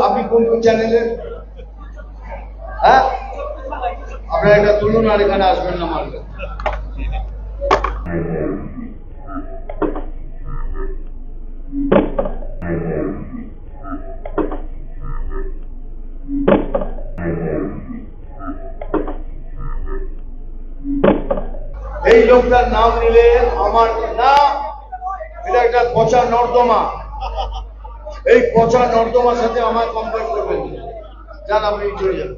আপনি কোন কোন চ্যানেলে? হ্যাঁ, আপনারা এটা তুলুন আর এখানে আসবেন না মারবেন। এই লোকটার নাম নিলে আমার না, এটা একটা পচা নর্দমা। এই পচা নর্দমার সাথে আমায় কম্পেয়ার করবেন। যান আপনি চলে যান,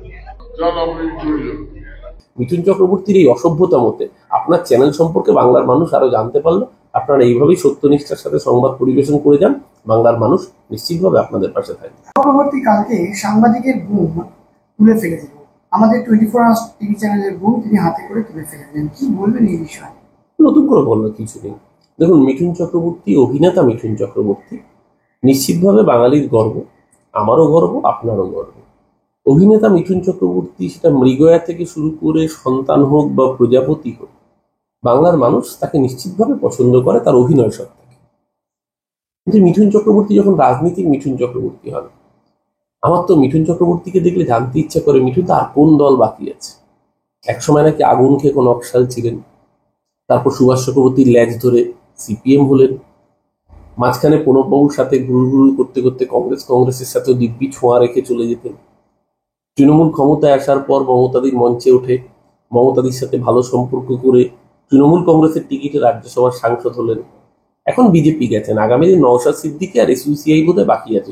মিঠুন চক্রবর্তীর এই অসভ্যতা মতে আপনার চ্যানেল সম্পর্কে বাংলার মানুষ আরো জানতে পারলো। আপনারা এইভাবেই সত্যনিষ্ঠার সাথে সংবাদ পরিবেশন করে যান, বাংলার মানুষ নিশ্চিতভাবে আপনাদের পাশে থাকবে। পরবর্তীকালকে সাংবাদিকের বুম তুলে ফেলে দিল, আমাদের 24 আওয়ার্স টিভি চ্যানেলের বুম তিনি হাতে করে তুলে ফেলে দিলেন। কি বলবেন এই বিষয়ে? নতুন করে বললো কিছু নেই। দেখুন, মিঠুন চক্রবর্তী, অভিনেতা মিঠুন চক্রবর্তী নিশ্চিতভাবে বাঙালির গর্ব, আমারও গর্ব, আপনারও গর্ব। অভিনেতা মিঠুন চক্রবর্তী, সেটা মৃগয়া থেকে শুরু করে সন্তান হোক বা প্রজাপতি হোক, বাংলার মানুষ তাকে নিশ্চিতভাবে পছন্দ করে তার অভিনয় সত্তাকে। কিন্তু মিঠুন চক্রবর্তী যখন রাজনীতিক মিঠুন চক্রবর্তী হন, আমার তো মিঠুন চক্রবর্তীকে দেখলে জানতে ইচ্ছা করে মিঠুন তো আর কোন দল বাকি আছে। একসময় নাকি আগুন খেয়ে কোন নকশাল ছিলেন, তারপর সুভাষ চক্রবর্তীর ল্যাজ ধরে সিপিএম হলেন, মাঝখানে প্রণববাবুর সাথে ঘুরু ঘুরু করতে করতে কংগ্রেসের সাথেও দিব্যি ছোঁয়া রেখে চলে যেতেন। তৃণমূল ক্ষমতায় আসার পর মমতাদির মঞ্চে উঠে মমতাদির সাথে ভালো সম্পর্ক করে তৃণমূল কংগ্রেসের টিকিটে রাজ্যসভার সাংসদ হলেন। এখন বিজেপি গেছেন, আগামী দিন নওশাদ সিদ্দিকী আর এসইউসিআই বোধহয় বাকি আছে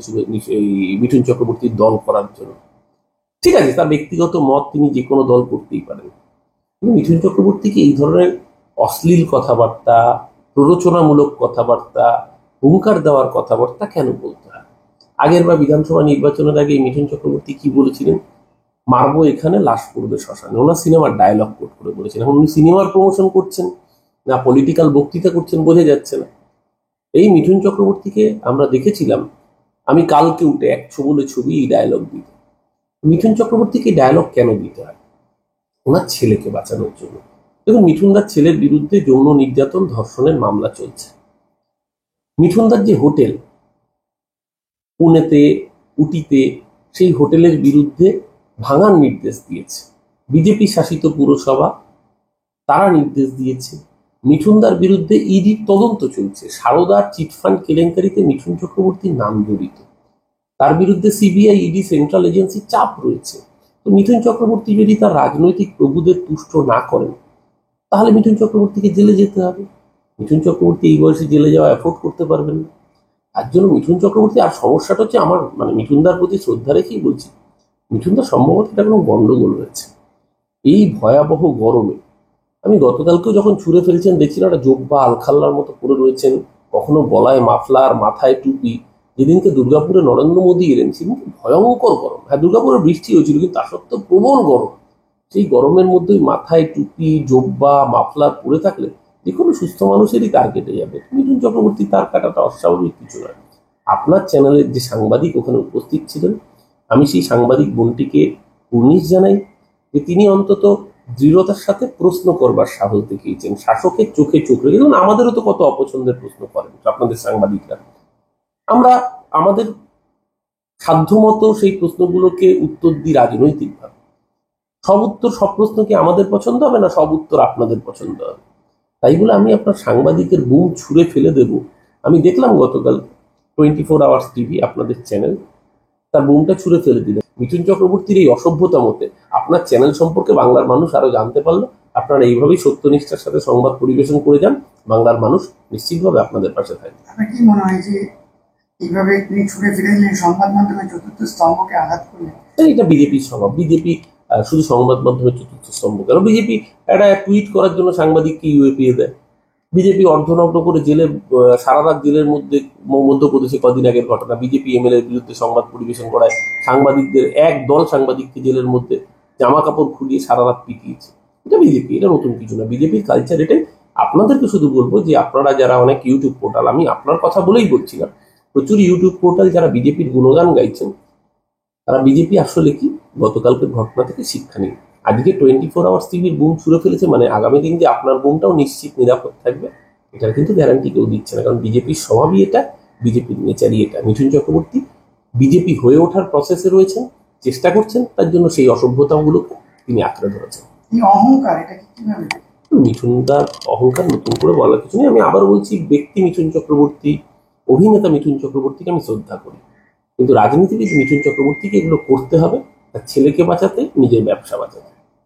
মিঠুন চক্রবর্তীর দল করার জন্য। ঠিক আছে, তার ব্যক্তিগত মত, তিনি যে কোনো দল করতেই পারেন, কিন্তু মিঠুন চক্রবর্তীকে এই ধরনের অশ্লীল কথাবার্তা, প্ররোচনামূলক কথাবার্তা, হুঙ্কার দেওয়ার কথাবার্তা কেন বলতে হয়? আগের বা বিধানসভা নির্বাচনের আগে মিঠুন চক্রবর্তী কি বলেছিলেন? মারবো এখানে, লাশ পড়বে শ্মশানে। ওনার সিনেমার ডায়লগ কোট করে বলেছেন। এখন উনি সিনেমার প্রমোশন করছেন না পলিটিক্যাল বক্তৃতা করছেন বোঝা যাচ্ছে না। এই মিঠুন চক্রবর্তীকে আমরা দেখেছিলাম আমি কালকে উঠে 100 বলে ছবি এই ডায়লগ দিতে। মিঠুন চক্রবর্তীকে ডায়লগ কেন দিতে হয়? ওনার ছেলেকে বাঁচানোর জন্য। দেখুন, মিঠুনদার ছেলের বিরুদ্ধে যৌন নির্যাতন ধর্ষণের মামলা চলছে। মিঠুনদার যে হোটেল পুনেতে, উটিতে, সেই হোটেলের বিরুদ্ধে ভাঙার নির্দেশ দিয়েছে বিজেপি শাসিত পুরসভা, তারা নির্দেশ দিয়েছে। মিঠুনদার বিরুদ্ধে ইডির তদন্ত চলছে। সারদার চিটফান্ড কেলেঙ্কারিতে মিঠুন চক্রবর্তীর নাম জড়িত, তার বিরুদ্ধে সিবিআই, ইডি, সেন্ট্রাল এজেন্সি চাপ রয়েছে। তো মিঠুন চক্রবর্তী যদি তার রাজনৈতিক প্রভুদের তুষ্ট না করেন, তাহলে মিঠুন চক্রবর্তীকে জেলে যেতে হবে। মিঠুন চক্রবর্তী এই বয়সে জেলে যাওয়া অ্যাফোর্ড করতে পারবেন না। তার জন্য মিঠুন চক্রবর্তী, আর সমস্যাটা হচ্ছে আমার মিঠুনদার প্রতি শ্রদ্ধা রেখেই বলছি, মিঠুনদার সম্ভবত এটা কোনো গন্ডগোল হয়েছে। এই ভয়াবহ গরমে আমি গতকালকেও যখন ছুঁড়ে ফেলছেন দেখছি না, একটা জোব্বা আলখাল্লার মতো পরে রয়েছেন, কখনো গলায় মাফলার, মাথায় টুপি। যেদিনকে দুর্গাপুরে নরেন্দ্র মোদী এলেন সেদিনকে ভয়ঙ্কর গরম। হ্যাঁ, দুর্গাপুরে বৃষ্টি হয়েছিল, কিন্তু তা সত্ত্বেও প্রবল গরম। সেই গরমের মধ্যে মাথায় টুপি, জোব্বা, মাফলার পরে থাকলে যে কোনো সুস্থ মানুষেরই তার কেটে যাবে। মিঠুন চক্রবর্তী তার কাটাটা অস্বাভাবিক কিছু নয়। আপনার চ্যানেলের যে সাংবাদিক ওখানে উপস্থিত ছিলেন, আমি সেই সাংবাদিক বোনটিকে উন্নিশ জানাই যে তিনি অন্তত দৃঢ়তার সাথে প্রশ্ন করবার সাহস দেখিয়েছেন, শাসকের চোখে চোখ রেখে। দেখুন, আমাদেরও তো কত অপছন্দের প্রশ্ন করেন আপনাদের সাংবাদিকরা। আমরা আমাদের সাধ্যমতো সেই প্রশ্নগুলোকে উত্তর দিই রাজনৈতিকভাবে। সব প্রশ্ন কি আমাদের পছন্দ হবে না? সব উত্তর আপনাদের পছন্দ হবে? তাই বলে আমি আপনার সাংবাদিকের বুম ছুঁড়ে ফেলে দেব? আমি দেখলাম গতকাল 24 আওয়ার্স টিভি, আপনাদের চ্যানেল, তার বুমটা ছুঁড়ে ফেলে দিলেন। মিঠুন চক্রবর্তীর এই অসভ্যতা মতে আপনার চ্যানেল সম্পর্কে বাংলার মানুষ আরো জানতে পারলো। আপনারা এইভাবেই সত্যনিষ্ঠার সাথে সংবাদ পরিবেশন করে যান, বাংলার মানুষ নিশ্চিতভাবে আপনাদের পাশে থাকবে। আপনার কি মনে হয় যে এইভাবে তিনি ছুড়ে ফেলে দিলেন, সংবাদ মাধ্যমে চতুর্থ স্তম্ভকে আঘাত করলেন? এটা বিজেপির স্বভাব। বিজেপি শুধু সংবাদ মাধ্যমে চতুর্থ স্তম্ভ কেন, বিজেপি একটা টুইট করার জন্য সাংবাদিককে ইউএপিএ দেয়। বিজেপি অর্ধনগ্ন করে জেলে, সারা রাত জেলের মধ্যে, মধ্যপ্রদেশে কদিন আগের ঘটনা, বিজেপি এমএলএর বিরুদ্ধে সংবাদ পরিবেশন করায় সাংবাদিকদের, এক দল সাংবাদিককে জেলের মধ্যে জামা কাপড় খুলিয়ে সারা রাত পিটিয়েছে। এটা বিজেপি, এটা নতুন কিছু না, বিজেপির কালচার এটাই। আপনাদেরকে শুধু বলবো যে আপনারা যারা অনেক ইউটিউব পোর্টাল, আমি আপনার কথা বলেই বলছি না, প্রচুর ইউটিউব পোর্টাল যারা বিজেপির গুণগান গাইছেন, তারা বিজেপি আসলে কি গতকালকের ঘটনা থেকে শিক্ষা নিন। আজকে 24 আওয়ার্স টিভির বুম ছুড়ে ফেলেছে মানে আগামী দিন যে আপনার বুমটাও নিশ্চিত নিরাপদ থাকবে, এটার কিন্তু গ্যারান্টি কেউ দিচ্ছে না। কারণ বিজেপির স্বভাবই এটা বিজেপির নেচারই এটা। মিঠুন চক্রবর্তী বিজেপি হয়ে ওঠার প্রসেসে রয়েছেন, চেষ্টা করছেন, তার জন্য সেই অসভ্যতাগুলোকে তিনি আঁকড়ে ধরেছেন। এই অহংকার এটাকে কিভাবে দেখেন? মিঠুনদার অহংকার নতুন করে বলার কিছু নেই। আমি আবার বলছি, ব্যক্তি মিঠুন চক্রবর্তী, অভিনেতা মিঠুন চক্রবর্তীকে আমি শ্রদ্ধা করি, কিন্তু রাজনীতিবিদ মিঠুন চক্রবর্তীকে এগুলো করতে হবে তার ছেলেকে বাঁচাতে, নিজের ব্যবসা বাঁচাতে।